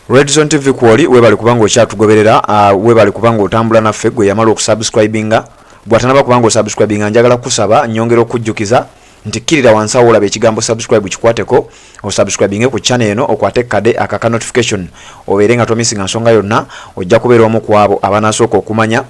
Redson TV kwoli webali kubanga okyatugoberera webali kubanga otambula naffe gwe yamala okusubscribinga bwatanaba kubanga osubscribinga njagala kusaba nyongera okujjukiza nti kirira wansi awo olaba ekigambo subscribe kikwateko osubscribinge ku channel eno okwate kade akaka notification obeere nga tomisinga nsonga yonna ojja kubeera omu ku abo abanasooka okumanya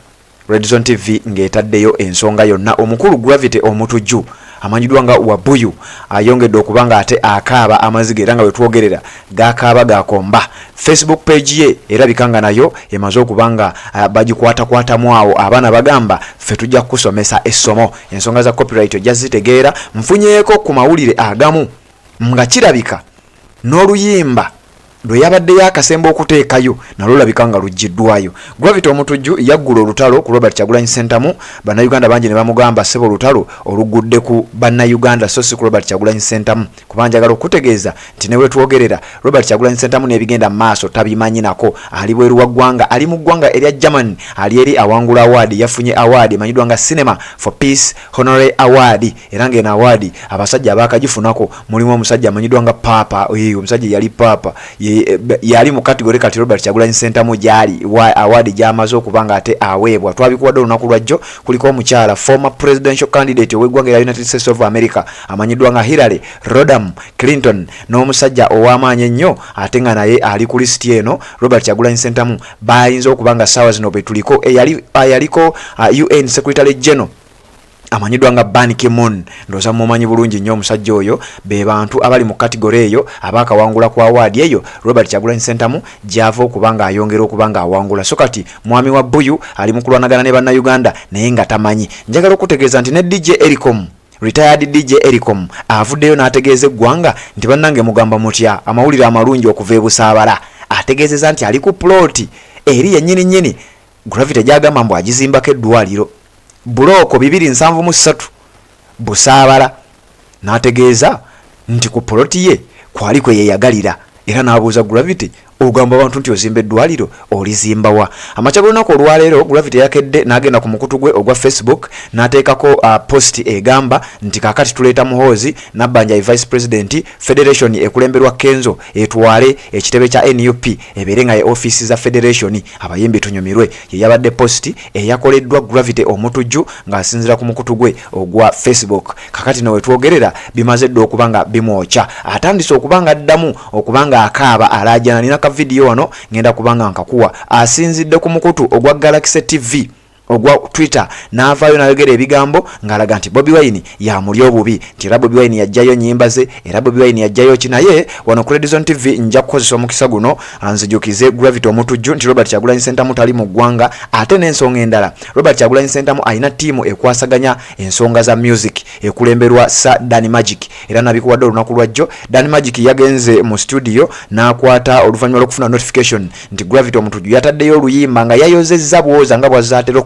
Redson TV ng'etaddeyo ensonga yonna. Omukulu Gravity omutujju amanyidwa nga Wabuyu ayongedde okubanga ate akaaba amazige era nga bwe twogerera gakaaba gakomba. Facebook page ye erabikanga nayo emaze okubanga bagikwatakwatamu awo abaana bagamba ffe tujja kusomesa essomo ensonga za copyright ojja zitegeera. Nfunyeeko ku mawulire agamu nga kirabika n'oluyimba lwe yabadde yakasemba okuteekayo nalwo labika nga luggiddwayo. Gravity omutujju yaggula olutalo ku Robert Kyagulanyi Center bannayuganda bangi ne bamugamba ssebo olutalo olugudde ku bannayuganda so si ku Robert Kyagulanyi Center kuba njagala okutegeeza nti ne wetwogerera Robert Kyagulanyi Center n'ebigenda maaso tabimanyi nako ali bweru wa ggwanga ali mu ggwanga erya Germany ali eri awangula award yafunye award emanyiddwa nga Cinema for Peace Honorary Award era ng'eno award abasajja abaakagifunako mulimu omusajja amanyiddwa nga Papa omusajja yali Papa yali mu category kati Robert Kyagulanyi Center gyali award gyamaze okubanga ate aweebwa. Twabikuwadde olunaku lwajjo kuliko omukyala former presidential candidate ow'eggwanga lya United States of America amanyiddwa nga Hillary Rodham Clinton n'omusajja ow'amaanyi ennyo ate nga naye ali ku lisiti eno Robert Kyagulanyi Center bayinza okubanga ssaawa zino bwe tuliko eyaliko UN Secretary General amanyidwa nga Ban Ki-moon ndoza mumanyi bulungi nnyo omusajja oyo be bantu abali mu category eyo abakawangula ku award eyo Robert Kyagulanyi Center gyava okubanga ayongera okubanga awangula. So kati mwami wa Buyu ali mu kulwanagana ne bannayuganda naye nga tamanyi. Njagala okutegeeza nti ne DJ Ericom retired DJ Ericom avuddeyo n'ategeeza eggwanga nti bannange mugamba mutya amawulire amalungi okuva e Busaabala ategeezeza nti ali ku ploti eri yennyini Gravity gyagamba mbu agizimbako eddwaliro buloko 273 Busaabala n'ategeeza nti ku ploti ye kwali kwe yeyagalira era n'abuuza Gravity ogamba abantu nti ozimba eddwaliro olizimbawa. Amakya g'olunaku olwaleero Gravity yakedde n'agenda ku mukutu gwe ogwa Facebook n'ateekako post egamba nti kaakati tuleeta Muhoozi Nabbanja Vice President Federation ekulemberwa Kenzo etwale ekitebe kya NUP ebeere nga ye office za Federation abayimbi tunyumirwe. Ye yabadde post eyakoleddwa Gravity omutujju ng'asinzira ku mukutu gwe ogwa Facebook. Kaakati nawe twogerera bimaze dde okubanga bimwokya atandise okubanga addamu okubanga akaaba Alaajana nina video wano ngenda kubanga nkakuwa asinzidde ku mukutu ogwa Galaxy TV ogwa Twitter n'avaayo n'ayogera ebigambo ng'alaga nti Bobi Wine yamuli obubi nti era Bobi Wine yajjayo Ennyimbaze era Bobi Wine yajjayo kinaye wano ku Redson TV nja kukozesa omukisa guno anzijukize Gravity omutujju nti Robert Kyagulanyi Center mutali mu ggwanga ate n'ensonga endala Robert Kyagulanyi Center alina ttiimu ekwasaganya ensonga za music ekulemberwa sa Dan Magic era nabikuwadde olunaku lwajjo. Dan Magic yagenze mu studio n'akwata oluvannyuma lw'okufuna notification nti Gravity omutujju yataddeyo oluyimba nga yayozezza bwoza nga bwazzaatera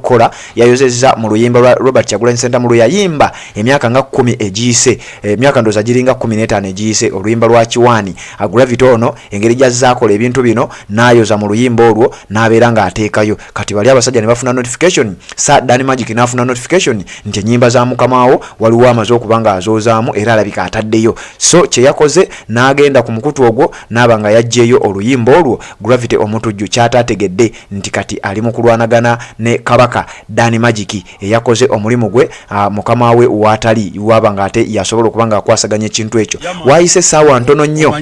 yayozezza mu luyimba lwa Robert Kyagulanyi Center lwe yayimba emyaka nga 10 egiyise emyaka ndoza giringa 15 egiyise oluyimba lwa Kiwaani. Gravity ono engeri gyazaakola ebintu bino n'ayoza mu luyimba olwo n'abeera nga ateekayo kati bali abasajja ne bafuna notification sa Dan Magic n'afuna notification nti ennyimba za mukamaawo waliwo amaze okubanga azoozaamu era alabika ataddeyo. So kye yakoze n'agenda ku mukutu ogwo n'aba nga yajjeeyo oluyimba olwo Gravity omutujju kyataategedde nti kati ali mu kulwanagana ne Kabaka Dan Magic eyakoze omulimu gwe mukama we watali waba nga ate yasobola okubanga akwasaganya ekintu ekyo. Waayise ssaawa ntono nnyo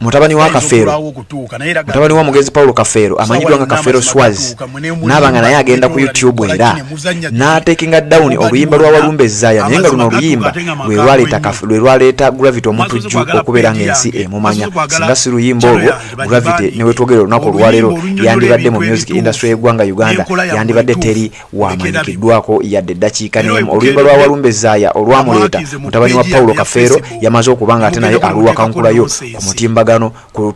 mutabani wa Kafeero mutabani wa mugenzi Paulo Kafeero amanyiddwa nga Kafeero Swazi n'abanga naye agenda ku YouTube era n'atekinga down oluyimba lwa Walumbe Zaya naye nga luno oluyimba lwe lwaleeta Gravity omutujju okubeera ng'ensi emumanya singa si luyimba olwo Gravity ne wetwogera olunaku olwaleero yandibadde mu music industry y'eggwanga Uganda yandibadde teri wamanyikiddwako yadde eddakiika n'emu. Oluyimba lwa Walumbe Zaya olwamuleeta mutabani wa Paulo Kafeero yamaze okubanga ate naye aluwakankulayo ku mutimbaga ku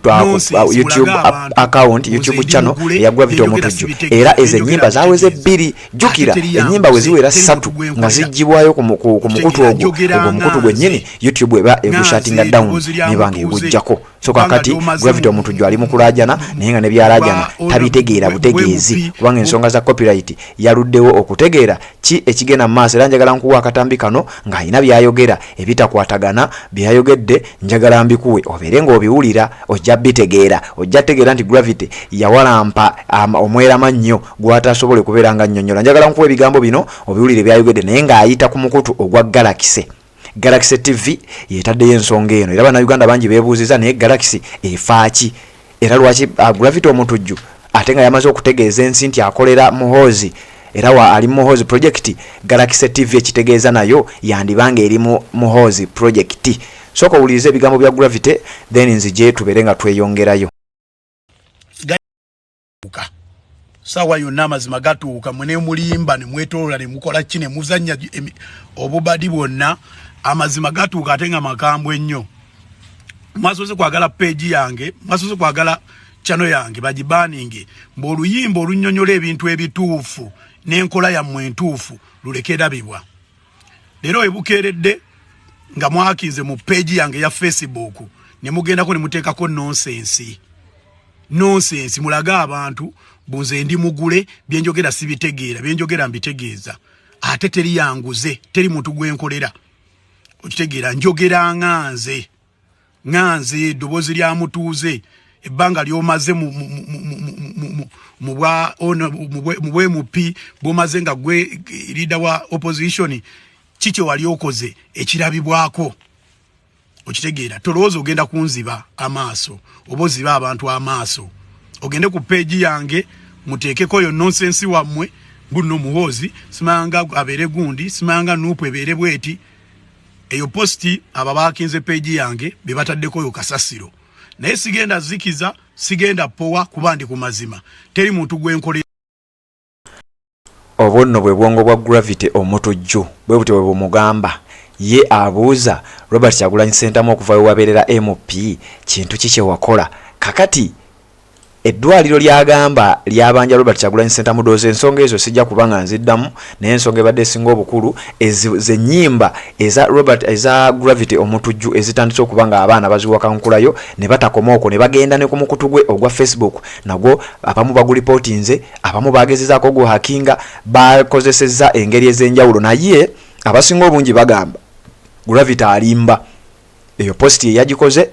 YouTube account YouTube channel ya Gravity omutujju era ezo ennyimba zaweze 2 jukira ennyimba we ziwera 3 nga zijjibwayo ku mukutu ogwo mukutu gwennyini YouTube eba egushatinga down ne bange egujjako so kakati Gravity omuntu jwa ali mu kulaajana naye nga ne byalaajana tabitegeera butegeezi kubanga ensonga za copyright yaluddewo okutegeera ki ekigenda mu maaso era njagala nkuwa akatambi kano ng'alina byayogera ebitakwatagana byayogedde njagala mbikuwe obeere ng'obiwulira ojja bitegeera ojja tegeera nti Gravity yawalampa omwerama nnyo gw'atasobole kubeera nga nnyonnyola njagala nkuwa ebigambo bino obiwulire byayogedde naye ng'ayita ku mukutu ogwa Galaxy TV yetaddeyo ensonga eno era bannayuganda bangi beebuuziza naye Galaxy efaaki era lwaki Gravity omutujju ate nga yamaze okutegeeza ensi nti akolera Muhoozi era ali Muhoozi project Galaxy TV ekitegeeza nayo yandibanga eri mu Muhoozi project soko ulize ebigambo bya Gravity then nzije tubeere nga tweyongerayo sawa yonna amazima gatuuka mwene mulimba ne mwetolola ne mukola kine muzanya obubadi bwonna amazima gatuuka ate nga makambwe ennyo mwasoze kwagala page yange mwasoze kwagala channel yange bagibaninge mboluyimba olunnyonnyola ebintu ebituufu n'enkola yammwe entuufu lulekera bibwa leero ebukeeredde nga mwakize mu page yange ya Facebook ne mugendako ne muteekako nonsense mulaga abantu bunze ndi mugule byenjogera sibitegeera byenjogera mbitegeeza ate teri yanguze teri muntu gwenkolera okitegeera njogera nganze dobozi lya mutuuze ebbanga lyomaze mu bwe mupi bomaze nga gwe leader wa opposition kiki wali okoze ekirabibwako okitegeera tolowooza ogenda kunziba amaaso oboziba abantu amaaso ogende ku page yange muteekeko yo nonsense wammwe buno Muhoozi simanga abere gundi simanga nupu ebere bweti eyo posti ababakinze page yange bebataddeko yo kasasiro naye sigenda zikiza sigenda powa kubandi ku mazima teri muntu gwenkole obonno bwe bwongo bwa Gravity omutujju bwe buti bwe bumugamba ye abuuza Robert Kyagulanyi Ssentamu okuva waberera MP kintu kiki wakola kakati eddwaliro lyagamba lyabanja Robert Kyagulanyi Ssentamu doze ensonga ezo sijja kubanga nziddamu naye ensonga ebadde esinga obukulu ez'ennyimba eza Gravity omutujju ezitandise okubanga abaana baziwakankulayo ne batakoma okwo ne bagenda ne ku mukutu gwe ogwa Facebook nagwo abamu bagulipootinze abamu bagezezaako guhakinga bakozesezza engeri ez'enjawulo naye abasinga obungi bagamba Gravity alimba eyo posti yagikoze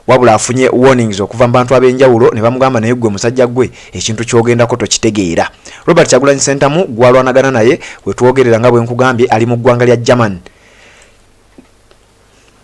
wabula afunye warnings okuva mu bantu ab'enjawulo ne bamugamba naye gwe musajja gwe ekintu kyogendako tokitegeera Robert Kyagulanyi Ssentamu gwalwanagana naye we twogerera nga bwe nkugambye ali mu ggwanga lya German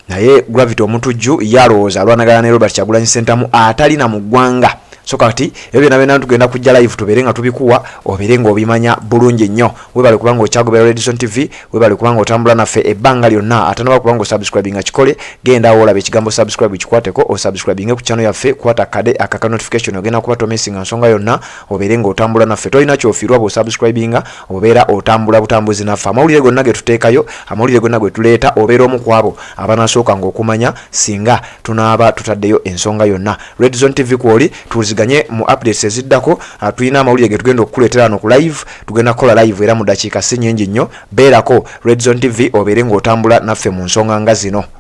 naye Gravity omutujju yalowooza alwanagana ne Robert Kyagulanyi Ssentamu atalina mu ggwanga so kati ebyo nabena tugenda kujja live tubeere nga tubikuwa obeere nga obimanya bulungi nnyo webale kubanga okyagobera Redison TV webale kubanga otambula naffe ebbanga lyonna atanaba kubanga osubscribinga kikole genda olabe ekigambo subscribe kikwateko osubscribinge ku channel yaffe kwata kade akaka notification ogenda kuba tomesinga nsonga yonna obeere nga otambula naffe tolina kyofiirwa bw'osubscribinga obeera otambula butambuzi naffe amawulire gonna ge tuteekayo amawulire gonna gwe tuleeta obeera omu ku abo abanasooka ng'okumanya singa tunaaba tutaddeyo ensonga yonna Redison TV kwoli ganye mu updates eziddako tulina amawulire ge tugenda okukuleetera wano ku live tugenda kukola live era mu dakiika si nnyingi nnyo beerako Redison TV obeere ng'otambula naffe mu nsonga nga zino